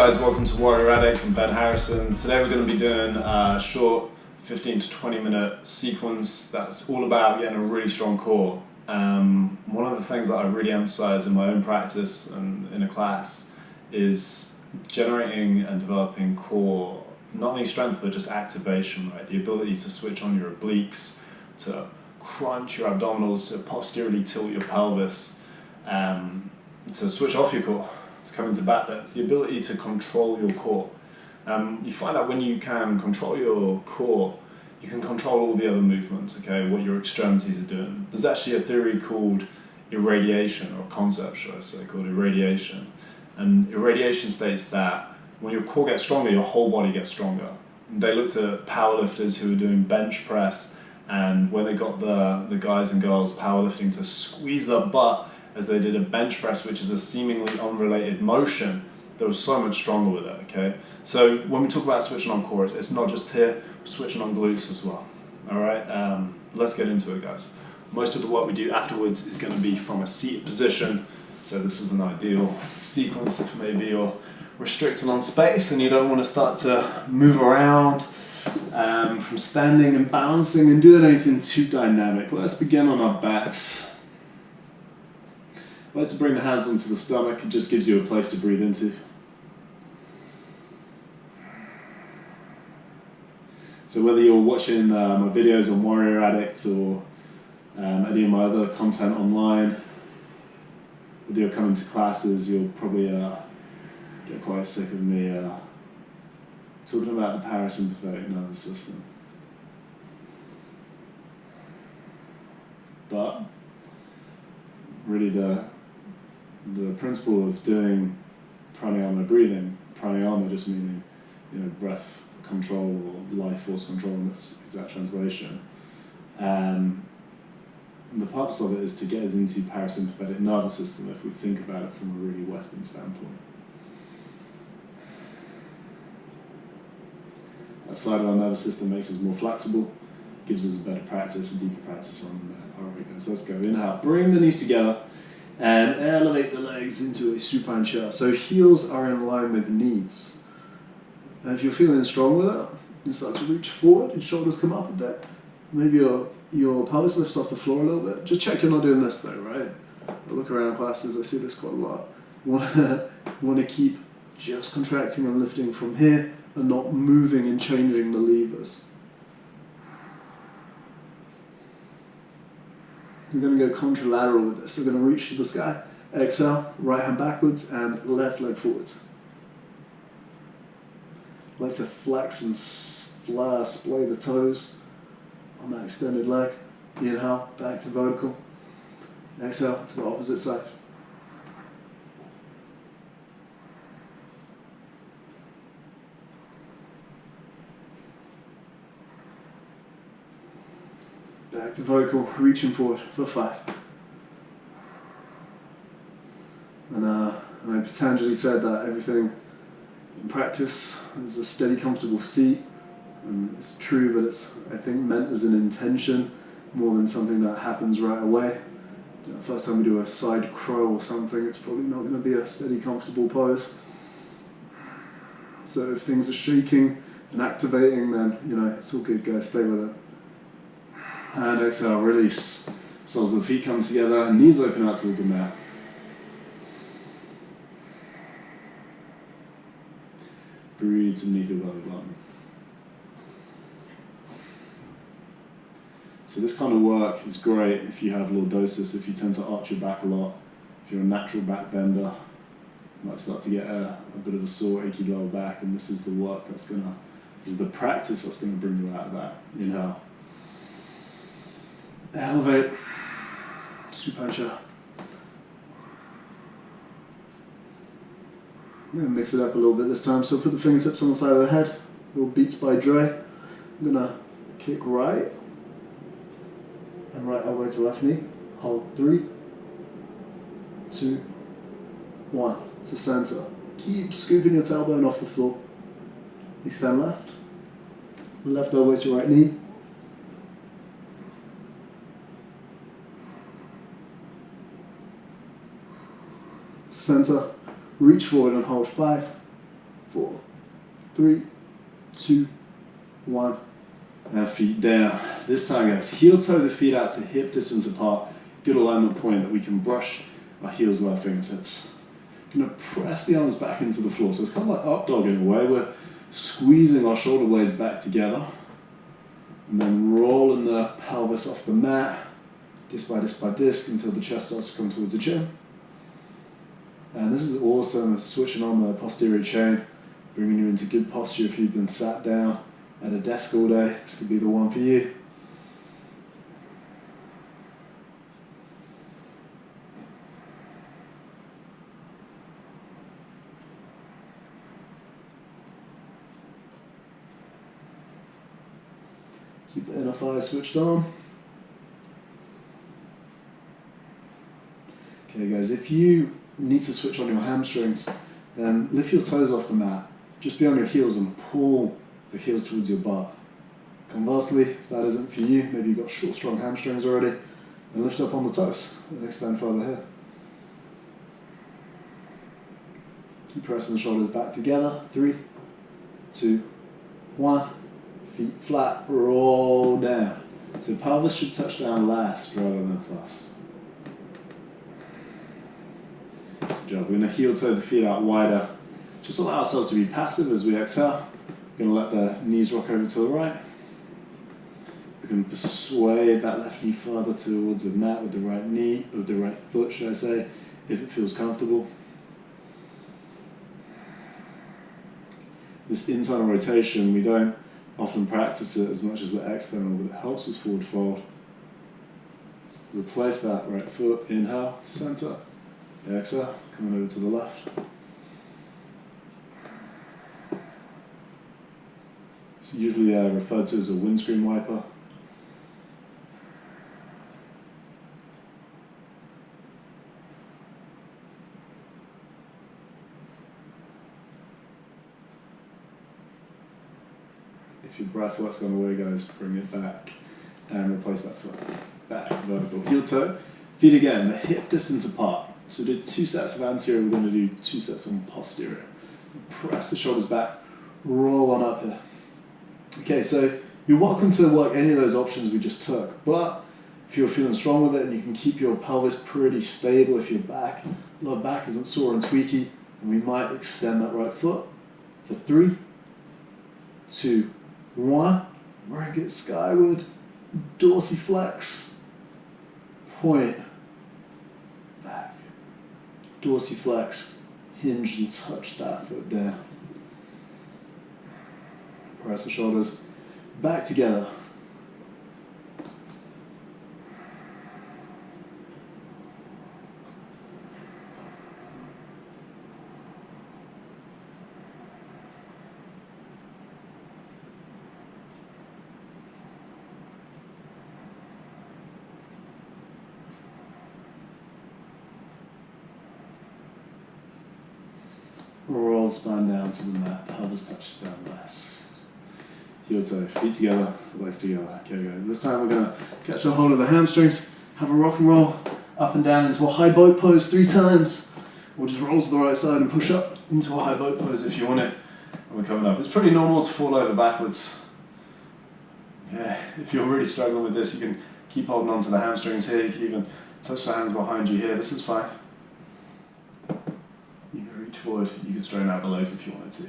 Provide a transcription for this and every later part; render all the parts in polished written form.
guys, welcome to Warrior Addict. I'm Ben Harrison. Today we're going to be doing a short 15 to 20 minute sequence that's all about getting a really strong core. One of the things that I really emphasize in my own practice and in a class is generating and developing core, not only strength but just activation, right? The ability to switch on your obliques, to crunch your abdominals, to posteriorly tilt your pelvis, to switch off your core, to come into back bends, the ability to control your core. You find that when you can control your core, you can control all the other movements, okay, what your extremities are doing. There's actually a theory called irradiation, or a concept, should I say, called irradiation. And irradiation states that when your core gets stronger, your whole body gets stronger. They looked at powerlifters who were doing bench press, and when they got the guys and girls powerlifting to squeeze their butt as they did a bench press, which is a seemingly unrelated motion, they were so much stronger with it, okay? So when we talk about switching on core, it's not just here, we're switching on glutes as well, all right? Let's get into it, guys. Most of the work we do afterwards is gonna be from a seated position, so this is an ideal sequence if maybe you're restricted on space and you don't wanna start to move around from standing and balancing and doing anything too dynamic. Let's begin on our backs. I like to bring the hands onto the stomach. It just gives you a place to breathe into. So whether you're watching my videos on Warrior Addict or any of my other content online, whether you're coming to classes, you'll probably get quite sick of me talking about the parasympathetic nervous system. But really the principle of doing pranayama breathing, pranayama just meaning, you know, breath control or life force control in this exact translation. And the purpose of it is to get us into parasympathetic nervous system if we think about it from a really Western standpoint. That side of our nervous system makes us more flexible, gives us a better practice, a deeper practice on that. All right, guys, let's go. Inhale, bring the knees together and elevate the legs into a supine chair. So heels are in line with knees. And if you're feeling strong with it, you start to reach forward, your shoulders come up a bit. Maybe your pelvis lifts off the floor a little bit. Just check you're not doing this though, right? I look around classes, I see this quite a lot. You want to keep just contracting and lifting from here and not moving and changing the levers. We're going to go contralateral with this. We're going to reach to the sky. Exhale, right hand backwards and left leg forwards. Like to flex and splay the toes on that extended leg. Inhale, back to vertical. Exhale to the opposite side. Back to vertical, reaching forward for 5. And I know Patanjali said that everything in practice is a steady, comfortable seat. And it's true, but it's, I think, meant as an intention more than something that happens right away. The first time we do a side crow or something, it's probably not going to be a steady, comfortable pose. So if things are shaking and activating, then, you know, it's all good, guys, stay with it. And exhale, release. So as the feet come together, knees open out towards the mat. Breathe beneath your belly button. So this kind of work is great if you have lordosis, if you tend to arch your back a lot, if you're a natural back bender, you might start to get a bit of a sore, achy lower back, and this is the work this is the practice that's gonna bring you out of that. Inhale. Elevate, supine chair. I'm going to mix it up a little bit this time, so put the fingertips on the side of the head, little beats by Dre. I'm going to kick right, and right elbow to left knee. Hold 3, 2, 1, to center. Keep scooping your tailbone off the floor. Extend left, left elbow to right knee. Center, reach forward and hold 5, 4, 3, 2, 1. And feet down. This time, guys, heel toe the feet out to hip distance apart. Good alignment point that we can brush our heels with our fingertips. I'm going to press the arms back into the floor. So it's kind of like up dog in a way. We're squeezing our shoulder blades back together. And then rolling the pelvis off the mat, disc by disc by disc, until the chest starts to come towards the chin. And this is awesome. It's switching on the posterior chain, bringing you into good posture if you've been sat down at a desk all day. This could be the one for you. Keep the inner thighs switched on. Okay guys, if you need to switch on your hamstrings, then lift your toes off the mat. Just be on your heels and pull the heels towards your butt. Conversely, if that isn't for you, maybe you've got short, strong hamstrings already, then lift up on the toes and extend further here. Keep pressing the shoulders back together. 3, 2, 1. Feet flat, roll down. So pelvis should touch down last rather than first. Good job. We're going to heel toe the feet out wider. Just allow ourselves to be passive as we exhale. We're going to let the knees rock over to the right. We can persuade that left knee further towards the mat with the right knee, or the right foot, should I say, if it feels comfortable. This internal rotation, we don't often practice it as much as the external, but it helps us forward fold. Replace that right foot, inhale to center, exhale, coming over to the left. It's usually referred to as a windscreen wiper. If your breath work's gone away, guys, bring it back and replace that foot. Back, vertical, heel toe. Feet again, the hip distance apart. So we did 2 sets of anterior, we're going to do 2 sets on posterior. Press the shoulders back, roll on up here. Okay, so you're welcome to work any of those options we just took, but if you're feeling strong with it and you can keep your pelvis pretty stable, if your lower back isn't sore and tweaky, then we might extend that right foot for 3, 2, 1, bring it skyward, dorsiflex, point, back, dorsiflex, hinge and touch that foot down. Press the shoulders back together. Roll the spine down to the mat, pelvis touches down less. Heel toe, feet together, legs together. Okay guys, this time we're going to catch a hold of the hamstrings, have a rock and roll, up and down into a high boat pose 3 times. Or just roll to the right side and push up into a high boat pose if you want it. And we're coming up. It's pretty normal to fall over backwards. Yeah, if you're really struggling with this, you can keep holding on to the hamstrings here. You can even touch the hands behind you here. This is fine. You can reach forward. You can straighten out the legs if you wanted to.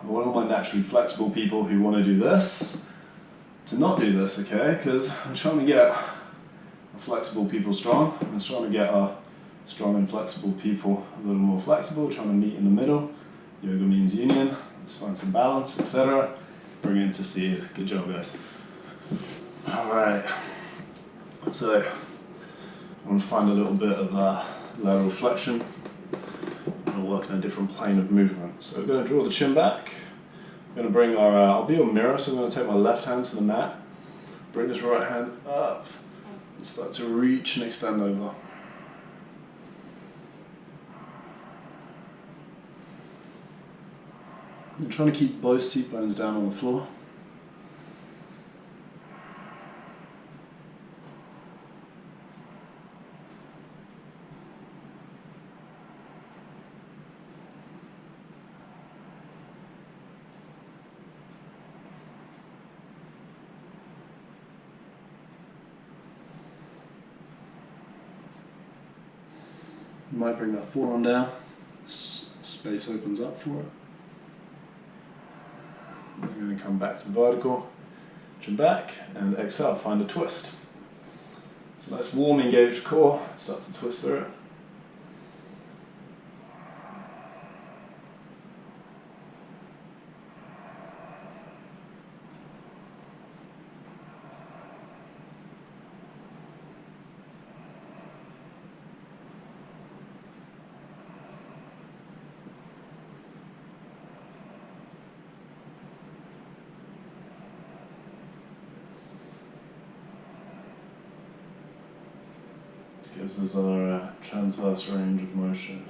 I want all my naturally flexible people who want to do this to not do this, okay? Because I'm trying to get our flexible people strong. I'm trying to get our strong and flexible people a little more flexible, trying to meet in the middle. Yoga means union. Let's find some balance, etc. Bring it into seated. Good job, guys. Alright. So, I want to find a little bit of lateral flexion. We'll work in a different plane of movement. So we're going to draw the chin back. We're going to bring our, I'll be your mirror, so I'm going to take my left hand to the mat, bring this right hand up, and start to reach and extend over. I'm trying to keep both seat bones down on the floor. You might bring that forearm down, space opens up for it. I'm going to come back to vertical, chin back, and exhale, find a twist. So nice warm engaged core, start to twist through it. Gives us our transverse range of motion.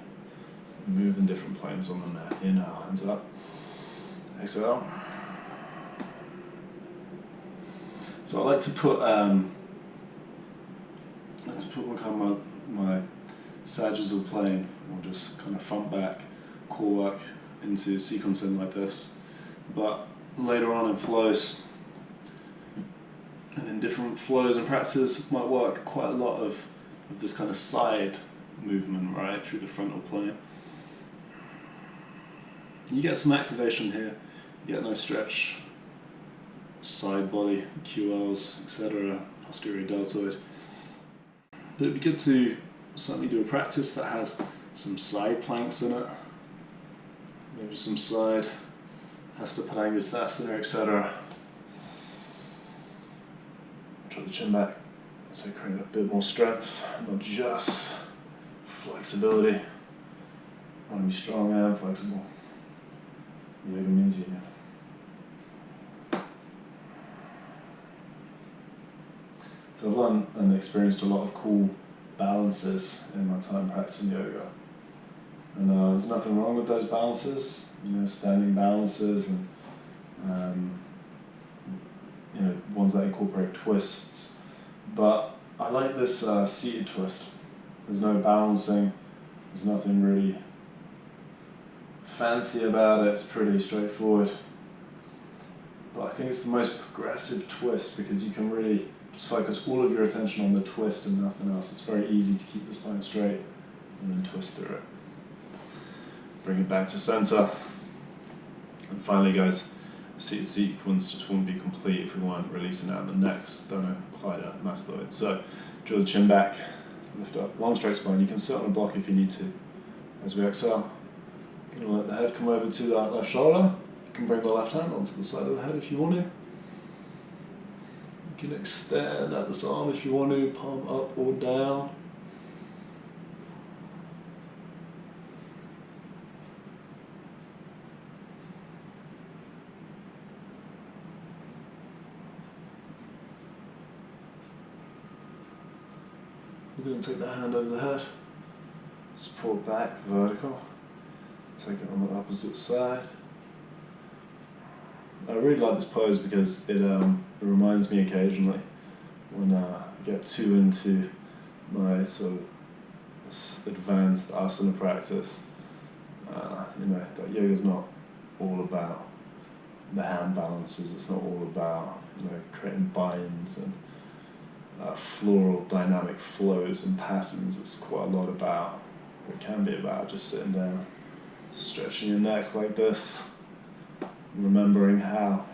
Move in different planes on the mat. Inhale, hands up. Exhale. So I like to put my sagittal plane, or just kind of front back core work into sequencing like this. But later on in flows, and in different flows and practices, might work quite a lot of this kind of side movement right through the frontal plane. You get some activation here, you get a nice stretch, side body, QLs, etc., posterior deltoid. But it'd be good to certainly do a practice that has some side planks in it, maybe some side Hasta, etc. Draw the chin back. So create a bit more strength, not just flexibility. I want to be strong and flexible. Yoga means you. So I've learned and experienced a lot of cool balances in my time practicing yoga. And there's nothing wrong with those balances, standing balances and ones that incorporate twists. But I like this seated twist. There's no balancing, there's nothing really fancy about it, it's pretty straightforward. But I think it's the most progressive twist because you can really just focus all of your attention on the twist and nothing else. It's very easy to keep the spine straight and then twist through it. Bring it back to center. And finally guys, seated sequence just wouldn't be complete if we weren't releasing out the neck. Don't apply that mastoid. So draw the chin back, lift up, long straight spine. You can sit on a block if you need to. As we exhale, you're going to let the head come over to that left shoulder. You can bring the left hand onto the side of the head if you want to. You can extend at this arm if you want to, palm up or down. We're going to take the hand over the head, support back, vertical, take it on the opposite side. I really like this pose because it reminds me occasionally when I get too into my sort of advanced asana practice, that yoga's not all about the hand balances, it's not all about creating binds and floral dynamic flows and passings. It's quite a lot about, it can be about just sitting down, stretching your neck like this, remembering how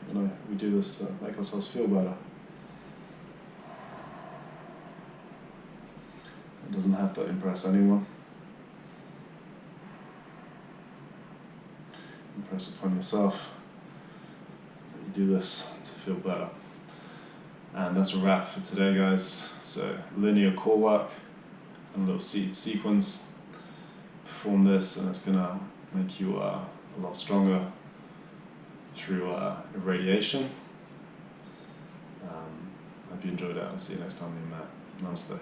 we do this to make ourselves feel better. It doesn't have to impress anyone. Impress upon yourself that you do this to feel better. And that's a wrap for today, guys. So linear core work and a little seated sequence. Perform this and it's gonna make you a lot stronger through irradiation. Hope you enjoyed it and see you next time on the mat. Namaste.